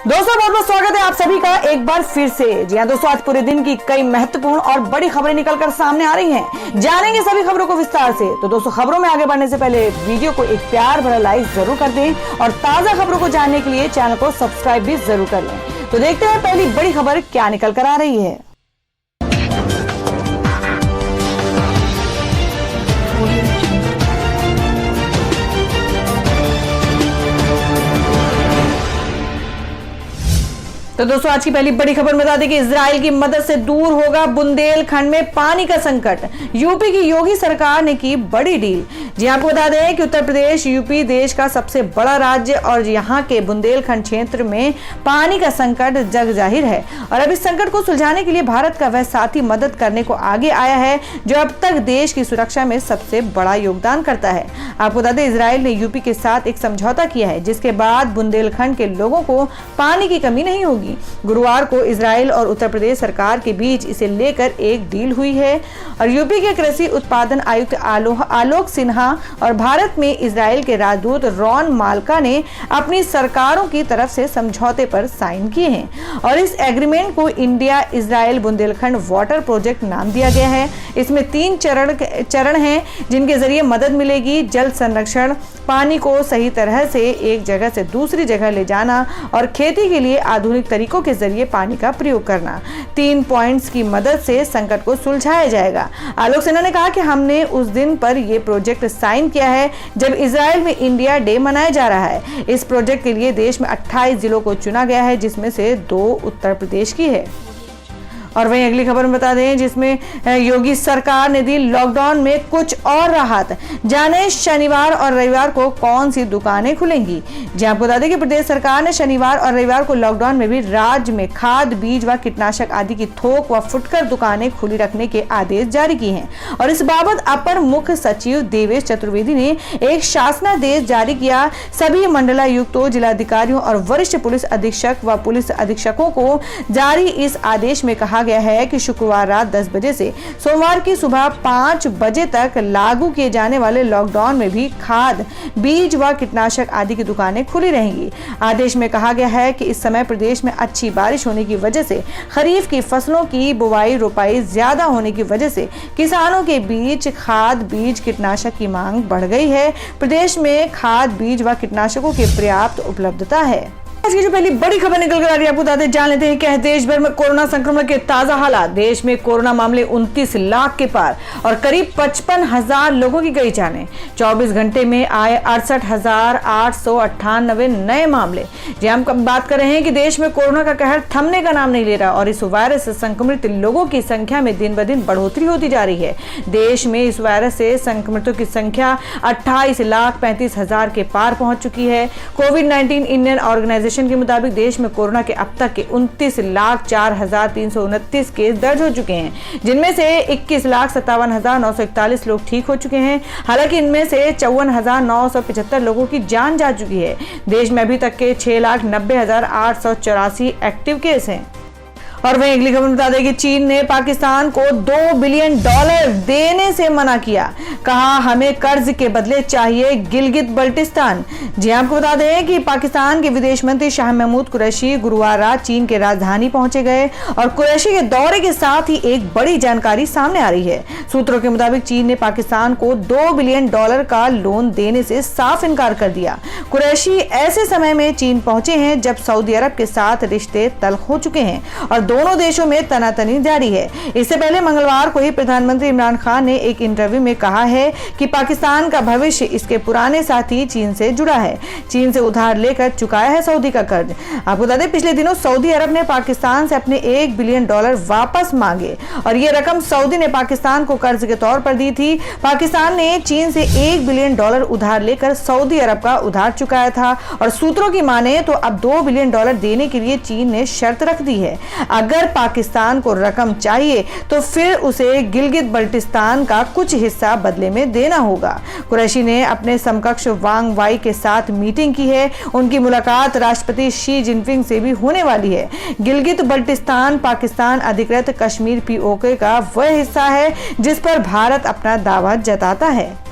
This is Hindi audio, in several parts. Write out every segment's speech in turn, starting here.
दोस्तों बहुत बहुत स्वागत है आप सभी का एक बार फिर से। जी हाँ दोस्तों, आज पूरे दिन की कई महत्वपूर्ण और बड़ी खबरें निकलकर सामने आ रही हैं। जानेंगे सभी खबरों को विस्तार से। तो दोस्तों, खबरों में आगे बढ़ने से पहले वीडियो को एक प्यार भरा लाइक जरूर कर दें और ताजा खबरों को जानने के लिए चैनल को सब्सक्राइब भी जरूर कर लें। तो देखते हैं पहली बड़ी खबर क्या निकल कर आ रही है। तो दोस्तों, आज की पहली बड़ी खबर बता दें कि इजराइल की मदद से दूर होगा बुंदेलखंड में पानी का संकट। यूपी की योगी सरकार ने की बड़ी डील। जी आपको बता दें कि उत्तर प्रदेश यूपी देश का सबसे बड़ा राज्य और यहाँ के बुंदेलखंड क्षेत्र में पानी का संकट जग जाहिर है और अब इस संकट को सुलझाने के लिए भारत का वह साथी मदद करने को आगे आया है जो अब तक देश की सुरक्षा में सबसे बड़ा योगदान करता है। आपको बता दें, इजराइल ने यूपी के साथ एक समझौता किया है जिसके बाद बुंदेलखंड के लोगों को पानी की कमी नहीं होगी। गुरुवार को इजराइल और उत्तर प्रदेश सरकार के बीच इसे लेकर एक डील हुई है और यूपी के कृषि उत्पादन आयुक्त आलोक सिन्हा और भारत में इजराइल के राजदूत रॉन माल्का ने अपनी सरकारों की तरफ से समझौते पर साइन किए हैं और इस एग्रीमेंट को India Israel Bundelkhand water project नाम दिया गया है। इसमें 3 चरण हैं जिनके जरिए मदद मिलेगी। जल संरक्षण, पानी को सही तरह से एक जगह से दूसरी जगह ले जाना और खेती के लिए आधुनिक तरीकों के जरिए पानी का प्रयोग करना। 3 पॉइंट्स की मदद से संकट को सुलझाया जाएगा। आलोक सिन्हा ने कहा कि हमने उस दिन पर यह प्रोजेक्ट साइन किया है जब इजराइल में इंडिया डे मनाया जा रहा है। इस प्रोजेक्ट के लिए देश में 28 जिलों को चुना गया है जिसमें से 2 उत्तर प्रदेश की है। और वहीं अगली खबर में बता दें जिसमें योगी सरकार ने दी लॉकडाउन में कुछ और राहत। जाने शनिवार और रविवार को कौन सी दुकानें खुलेंगी। जी आपको बता दें कि प्रदेश सरकार ने शनिवार और रविवार को लॉकडाउन में भी राज्य में खाद, बीज व कीटनाशक आदि की थोक व फुटकर दुकानें खुली रखने के आदेश जारी किए हैं और इस बाबत अपर मुख्य सचिव देवेश चतुर्वेदी ने एक शासनादेश जारी किया। सभी मंडलायुक्तों, जिलाधिकारियों और वरिष्ठ पुलिस अधीक्षक व पुलिस अधीक्षकों को जारी इस आदेश में कहा गया है कि शुक्रवार रात 10 बजे से सोमवार की सुबह 5 बजे तक लागू किए जाने वाले लॉकडाउन में भी खाद, बीज व कीटनाशक आदि की दुकानें खुली रहेंगी। आदेश में कहा गया है कि इस समय प्रदेश में अच्छी बारिश होने की वजह से खरीफ की फसलों की बुवाई रोपाई ज्यादा होने की वजह से किसानों के बीच खाद, बीज, कीटनाशक की मांग बढ़ गई है। प्रदेश में खाद, बीज व कीटनाशकों की पर्याप्त उपलब्धता है। आज की जो पहली बड़ी खबर निकल कर आ रही है आपको बता दें, जान लेते हैं क्या है देश भर में कोरोना संक्रमण के ताजा हालात। देश में कोरोना मामले 29 लाख के पार और करीब 55,000 लोगों की गई जाने। 24 घंटे में आए 68,898 नए मामले। जी हम बात कर रहे हैं कि देश में कोरोना का कहर थमने का नाम नहीं ले रहा और इस वायरस से संक्रमित लोगों की संख्या में दिन ब दिन बढ़ोतरी होती जा रही है। देश में इस वायरस से संक्रमितों की संख्या 28,35,000 के पार पहुंच चुकी है। कोविड-19 इंडियन ऑर्गेनाइजेशन के मुताबिक देश में कोरोना के अब तक के 29,04,329 केस दर्ज हो चुके हैं जिनमें से 21,57,941 लोग ठीक हो चुके हैं। हालांकि इनमें से 54,975 लोगों की जान जा चुकी है। देश में अभी तक के 6,90,884 एक्टिव केस हैं। और वहीं अगली खबर बता दें कि चीन ने पाकिस्तान को $2 बिलियन देने से मना किया। कहा हमें कर्ज के बदले चाहिए गिलगित बल्टिस्तान। जी आपको बता दें कि पाकिस्तान के विदेश मंत्री शाह महमूद कुरैशी गुरुवार रात चीन के राजधानी पहुंचे गए और कुरैशी के दौरे के साथ ही एक बड़ी जानकारी सामने आ रही है। सूत्रों के मुताबिक चीन ने पाकिस्तान को $2 बिलियन का लोन देने से साफ इनकार कर दिया। कुरैशी ऐसे समय में चीन पहुंचे हैं जब सऊदी अरब के साथ रिश्ते तल्ख हो चुके हैं और दोनों देशों में तनातनी जारी है। इससे पहले मंगलवार को ही प्रधानमंत्री इमरान खान ने एक इंटरव्यू में कहा है कि पाकिस्तान का भविष्य इसके पुराने साथी चीन से जुड़ा है। चीन से उधार लेकर चुकाया है सऊदी का कर्ज। आपको बता दें पिछले दिनों सऊदी अरब ने पाकिस्तान से अपने $1 बिलियन वापस मांगे और ये रकम सऊदी ने पाकिस्तान को कर्ज के तौर पर दी थी। पाकिस्तान ने चीन से $1 बिलियन उधार लेकर सऊदी अरब का उधार चुकाया था और सूत्रों की माने तो अब $2 बिलियन देने के लिए चीन ने शर्त रख दी है। अगर पाकिस्तान को रकम चाहिए तो फिर उसे गिलगित बल्टिस्तान का कुछ हिस्सा बदले में देना होगा। कुरैशी ने अपने समकक्ष वांग वाई के साथ मीटिंग की है। उनकी मुलाकात राष्ट्रपति शी जिनपिंग से भी होने वाली है। गिलगित बल्टिस्तान पाकिस्तान अधिकृत कश्मीर पीओके का वह हिस्सा है जिस पर भारत अपना दावा जताता है।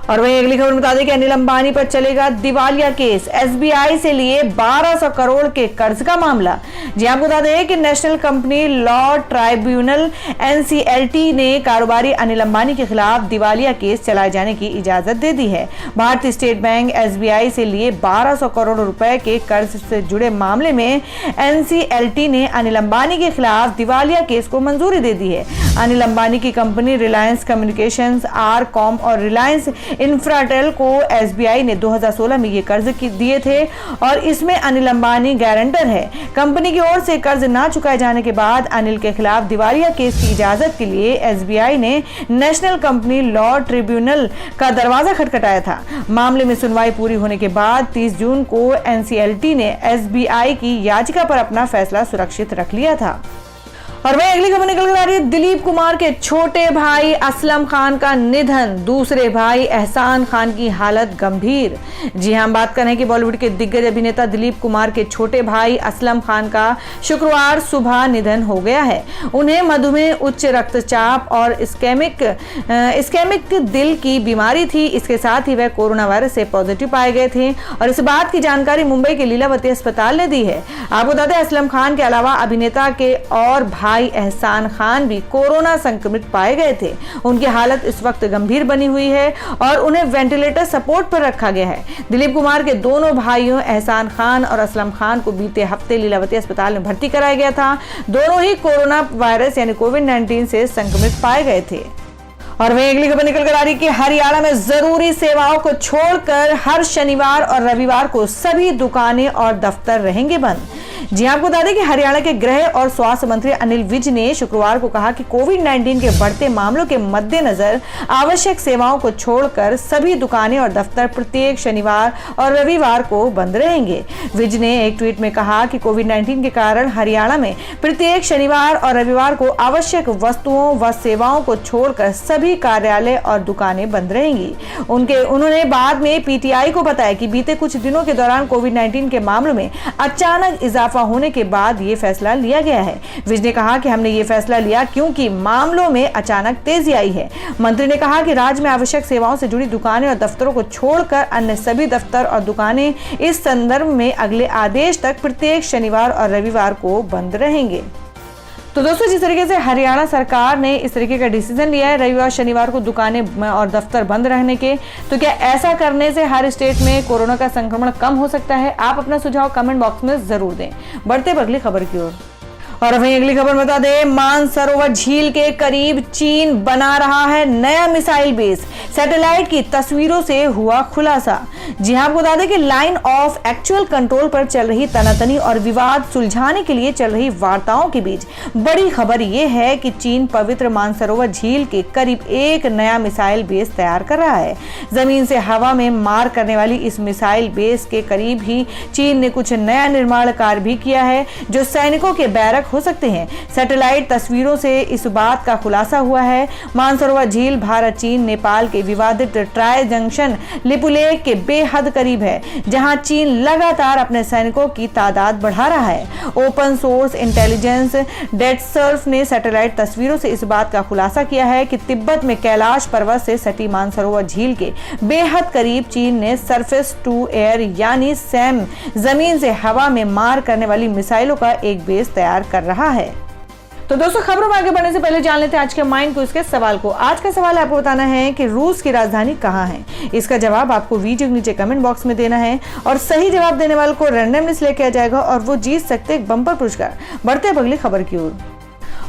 और वहीं अगली खबर बता दें कि अनिल अंबानी पर चलेगा दिवालिया केस। एसबीआई से लिए 1200 करोड़ के कर्ज का मामला। जी आपको बता दें कि national company law tribunal NCLT ने कारोबारी अनिल अंबानी के खिलाफ दिवालिया केस चलाए जाने की इजाजत दे दी है। भारतीय स्टेट बैंक एसबीआई से लिए 1200 करोड़ रुपए के कर्ज से जुड़े मामले में एनसीएलटी ने अनिल अंबानी के खिलाफ दिवालिया केस को मंजूरी दे दी है। अनिल अंबानी की कंपनी रिलायंस कम्युनिकेशंस, आरकॉम और रिलायंस इंफ्राटेल को एसबीआई ने 2016 में ये कर्ज दिए थे और इसमें अनिल अंबानी गारंटर है। कंपनी की ओर से कर्ज ना चुकाए जाने के बाद अनिल के खिलाफ दिवालिया केस की इजाजत के लिए एसबीआई ने नेशनल कंपनी लॉ ट्रिब्यूनल का दरवाजा खटखटाया था। मामले में सुनवाई पूरी होने के बाद 30 जून को एनसीएलटी ने एसबीआई की याचिका पर अपना फैसला सुरक्षित रख लिया था। और वही अगली खबर निकल कर आ रही है, दिलीप कुमार के छोटे भाई असलम खान का निधन, दूसरे भाई एहसान खान की हालत गंभीर। जी हां, हम बात कर रहे हैं कि बॉलीवुड के दिग्गज अभिनेता दिलीप कुमार के छोटे भाई असलम खान का शुक्रवार सुबह निधन हो गया है। उन्हें मधुमेह, उच्च रक्तचाप और इस्केमिक दिल की बीमारी थी। इसके साथ ही वह कोरोना वायरस से पॉजिटिव पाए गए थे और इस बात की जानकारी मुंबई के लीलावती अस्पताल ने दी है। आपको बता दें, असलम खान के अलावा अभिनेता के और भाई एहसान खान भी कोरोना संक्रमित पाए गए थे। उनकी हालत इस वक्त गंभीर बनी हुई है और उन्हें वेंटिलेटर सपोर्ट पर रखा गया है। दिलीप कुमार के दोनों भाइयों एहसान खान और असलम खान को बीते हफ्ते लीलावती अस्पताल में भर्ती कराया गया था। दोनों ही कोरोना वायरस यानी कोविड-19 से संक्रमित पाए गए थे। और वहीं अगली खबर निकल कर आ रही कि हरियाणा में जरूरी सेवाओं को छोड़कर हर शनिवार और रविवार को सभी दुकानें और दफ्तर रहेंगे बंद। जी आपको बता दें कि हरियाणा के गृह और स्वास्थ्य मंत्री अनिल विज ने शुक्रवार को कहा कि कोविड-19 के बढ़ते मामलों के मद्देनजर आवश्यक सेवाओं को छोड़कर सभी दुकानें और दफ्तर प्रत्येक शनिवार और रविवार को बंद रहेंगे। विज ने एक ट्वीट में कहा कि कोविड-19 के कारण हरियाणा में प्रत्येक शनिवार और रविवार को आवश्यक वस्तुओं व सेवाओं को छोड़कर सभी कार्यालय और दुकानें बंद रहेंगी। उन्होंने बाद में पीटीआई को बताया कि बीते कुछ दिनों के दौरान कोविड-19 के मामलों में अचानक इजाफा होने के बाद ये फैसला लिया गया है। विज ने कहा कि हमने ये फैसला लिया क्योंकि मामलों में अचानक तेजी आई है। मंत्री ने कहा कि राज्य में आवश्यक सेवाओं से जुड़ी दुकानें और दफ्तरों को छोड़कर अन्य सभी दफ्तर और दुकानें इस संदर्भ में अगले आदेश तक प्रत्येक शनिवार और रविवार को बंद रहेंगे। तो दोस्तों, जिस तरीके से हरियाणा सरकार ने इस तरीके का डिसीजन लिया है रविवार शनिवार को दुकानें और दफ्तर बंद रहने के, तो क्या ऐसा करने से हर स्टेट में कोरोना का संक्रमण कम हो सकता है? आप अपना सुझाव कमेंट बॉक्स में जरूर दें। बढ़ते अगली खबर की ओर। और वहीं अगली खबर बता दें, मानसरोवर झील के करीब चीन बना रहा है नया मिसाइल बेस। सैटेलाइट की तस्वीरों से हुआ खुलासा। जी हां, आपको बता दें कि लाइन ऑफ एक्चुअल कंट्रोल पर चल रही तनातनी और विवाद सुलझाने के लिए चल रही वार्ताओं के बीच बड़ी खबर यह है कि चीन पवित्र मानसरोवर झील के करीब एक नया मिसाइल बेस तैयार कर रहा है। जमीन से हवा में मार करने वाली इस मिसाइल बेस के करीब ही चीन ने कुछ नया निर्माण कार्य भी किया है जो सैनिकों के बैरक हो सकते हैं। सैटेलाइट तस्वीरों से इस बात का खुलासा हुआ है। मानसरोवर झील भारत, चीन, नेपाल के विवादित ट्राई जंक्शन लिपुलेख के बेहद करीब है, जहां चीन लगातार अपने सैनिकों की तादाद बढ़ा रहा है। ओपन सोर्स इंटेलिजेंस डेटसर्फ ने सैटेलाइट तस्वीरों से इस बात का खुलासा किया है कि तिब्बत में कैलाश पर्वत से सटी मानसरोवर झील के बेहद करीब चीन ने सरफेस टू एयर यानी सैम जमीन से हवा में मार करने वाली मिसाइलों का एक बेस तैयार कर रहा है। तो दोस्तों, खबरों में आगे बढ़ने से पहले जान लेते हैं आज के माइंड क्विज के सवाल को। आज का सवाल आपको बताना है कि रूस की राजधानी कहाँ है। इसका जवाब आपको वीडियो के नीचे कमेंट बॉक्स में देना है और सही जवाब देने वाले को रैंडमली सिलेक्ट किया जाएगा और वो जीत सकते एक बम्पर पुरस्कार। बढ़ते हैं अगली खबर की ओर।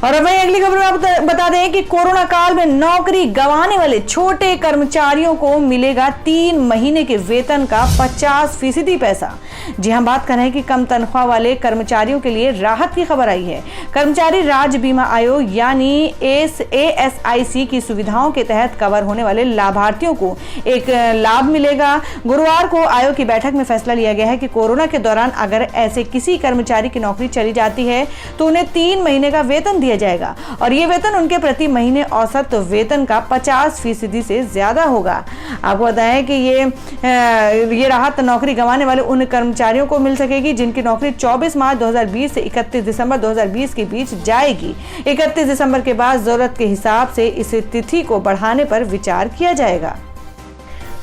और अब वही अगली खबर में आपको बता दें कि कोरोना काल में नौकरी गंवाने वाले छोटे कर्मचारियों को मिलेगा 3 महीने के वेतन का 50% पैसा। जी हम बात कर रहे हैं कि कम तनख्वाह वाले कर्मचारियों के लिए राहत की खबर आई है। कर्मचारी राज्य बीमा आयोग यानी ASIC की सुविधाओं के तहत कवर होने वाले लाभार्थियों को एक लाभ मिलेगा। गुरुवार को आयोग की बैठक में फैसला लिया गया है कि कोरोना के दौरान अगर ऐसे किसी कर्मचारी की नौकरी चली जाती है तो उन्हें 3 महीने का वेतन दिया जाएगा और ये वेतन उनके प्रति महीने औसत वेतन का 50% से ज्यादा होगा। आपको बताएं कि ये राहत नौकरी गंवाने वाले उन कर्मचारियों को मिल सकेगी जिनकी नौकरी 24 मार्च 2020 से 31 दिसंबर 2020 के बीच जाएगी। 31 दिसंबर के बाद जरूरत के हिसाब से इस तिथि को बढ़ाने पर विचार किया जाएगा।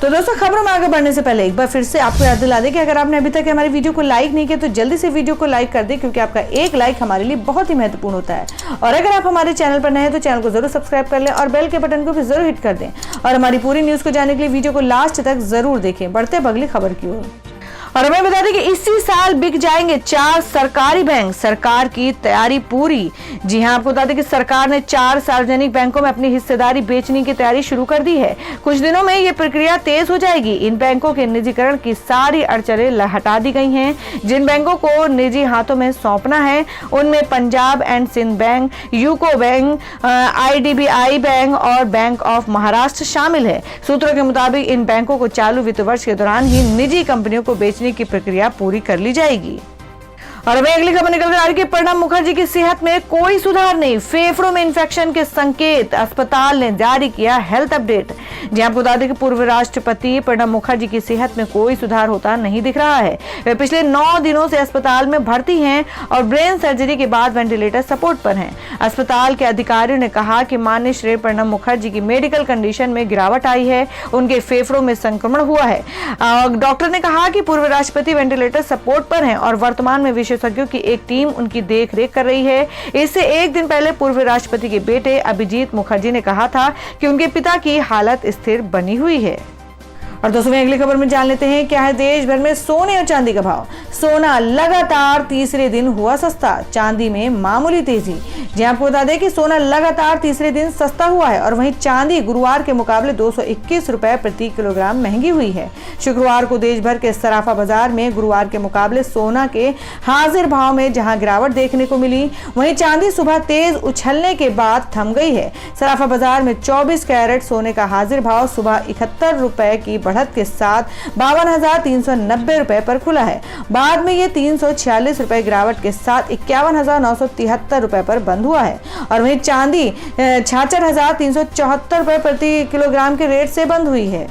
तो दोस्तों, खबरों में आगे बढ़ने से पहले एक बार फिर से आपको याद दिला दें कि अगर आपने अभी तक हमारी वीडियो को लाइक नहीं किया तो जल्दी से वीडियो को लाइक कर दें, क्योंकि आपका एक लाइक हमारे लिए बहुत ही महत्वपूर्ण होता है। और अगर आप हमारे चैनल पर नए हैं तो चैनल को जरूर सब्सक्राइब कर लें और बेल के बटन को भी जरूर हिट कर दें। और हमारी पूरी न्यूज को जानने के लिए वीडियो को लास्ट तक जरूर देखें। बढ़ते हैं अगली खबर की ओर। और हमें बता दें कि इसी साल बिक जाएंगे 4 सरकारी बैंक, सरकार की तैयारी पूरी। जी हां, आपको बता दें कि सरकार ने 4 सार्वजनिक बैंकों में अपनी हिस्सेदारी बेचने की तैयारी शुरू कर दी है। कुछ दिनों में ये प्रक्रिया तेज हो जाएगी। इन बैंकों के निजीकरण की सारी अड़चनें हटा दी गई हैं। जिन बैंकों को निजी हाथों में सौंपना है उनमें Punjab and Sindh bank, UCO bank, IDBI bank और बैंक ऑफ महाराष्ट्र शामिल है। सूत्रों के मुताबिक इन बैंकों को चालू वित्त वर्ष के दौरान ही निजी कंपनियों को बेचने की प्रक्रिया पूरी कर ली जाएगी। और अभी अगली खबर निकल कर आ रही है कि प्रणब मुखर्जी की सेहत में कोई सुधार नहीं, फेफड़ों में इंफेक्शन के संकेत, अस्पताल ने जारी किया हेल्थ अपडेट। जी आपको बता दें कि पूर्व राष्ट्रपति प्रणब मुखर्जी की सेहत में कोई सुधार होता नहीं दिख रहा है। वे पिछले 9 दिनों से अस्पताल में भर्ती हैं और ब्रेन सर्जरी के बाद वेंटिलेटर सपोर्ट पर हैं। अस्पताल के अधिकारियों ने कहा कि माननीय श्री प्रणब मुखर्जी की मेडिकल कंडीशन में गिरावट आई है, उनके फेफड़ों में संक्रमण हुआ है। डॉक्टर ने कहा कि पूर्व राष्ट्रपति वेंटिलेटर सपोर्ट पर हैं और वर्तमान में विशेषज्ञों की एक टीम उनकी देखरेख कर रही है। इससे एक दिन पहले पूर्व राष्ट्रपति के बेटे अभिजीत मुखर्जी ने कहा था कि उनके पिता की हालत स्थिर बनी हुई है। और दोस्तों, अगली खबर में जान लेते हैं क्या है देश भर में सोने और चांदी का भाव। सोना लगातार तीसरे दिन हुआ सस्ता, चांदी में मामूली तेजी। जी आपको बता दें कि सोना लगातार तीसरे दिन सस्ता हुआ है और वहीं चांदी गुरुवार के मुकाबले 221 रुपए प्रति किलोग्राम महंगी हुई है। शुक्रवार को देश भर के सराफा बाजार में गुरुवार के मुकाबले सोना के हाजिर भाव में जहां गिरावट देखने को मिली, वहीं चांदी सुबह तेज उछलने के बाद थम गई है। सराफा बाजार में 24 कैरेट सोने का हाजिर भाव सुबह 71 रुपए की बढ़त के साथ 52,390 रुपए पर खुला है। बाद में ये 346 रुपए गिरावट के साथ 51,973 रुपए पर बंद हुआ है। और वहीं चांदी 66,374 रुपए प्रति किलोग्राम के रेट से बंद हुई है।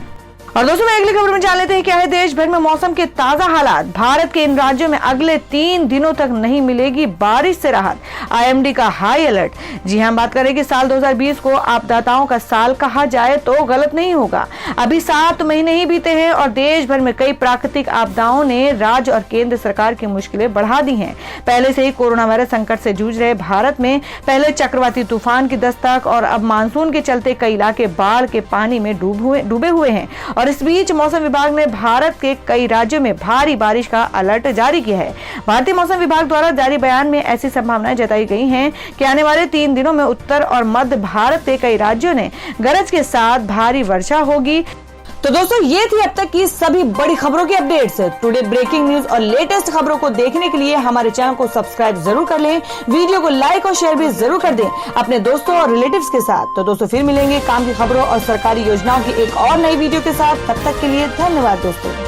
और दोस्तों, अगली खबर में जान लेते हैं क्या है देश भर में मौसम के ताजा हालात। भारत के इन राज्यों में अगले 3 दिनों तक नहीं मिलेगी बारिश से राहत, IMD का हाई अलर्ट। जी हम बात करें कि साल 2020 को आपदाताओं का साल कहा जाए तो गलत नहीं होगा। अभी 7 महीने ही बीते हैं और देश भर में कई प्राकृतिक आपदाओं ने राज्य और केंद्र सरकार की मुश्किलें बढ़ा दी हैं। पहले से ही कोरोना वायरस संकट से जूझ रहे भारत में पहले चक्रवाती तूफान की दस्तक और अब मानसून के चलते कई इलाके बाढ़ के पानी में डूबे हुए हैं। और इस बीच मौसम विभाग ने भारत के कई राज्यों में भारी बारिश का अलर्ट जारी किया है। भारतीय मौसम विभाग द्वारा जारी बयान में ऐसी संभावनाएं जताई गई हैं कि आने वाले 3 दिनों में उत्तर और मध्य भारत के कई राज्यों में गरज के साथ भारी वर्षा होगी। तो दोस्तों, ये थी अब तक की सभी बड़ी खबरों की अपडेट्स। टुडे ब्रेकिंग न्यूज और लेटेस्ट खबरों को देखने के लिए हमारे चैनल को सब्सक्राइब जरूर कर लें, वीडियो को लाइक और शेयर भी जरूर कर दें अपने दोस्तों और रिलेटिव्स के साथ। तो दोस्तों, फिर मिलेंगे काम की खबरों और सरकारी योजनाओं की एक और नई वीडियो के साथ। तब तक के लिए धन्यवाद दोस्तों।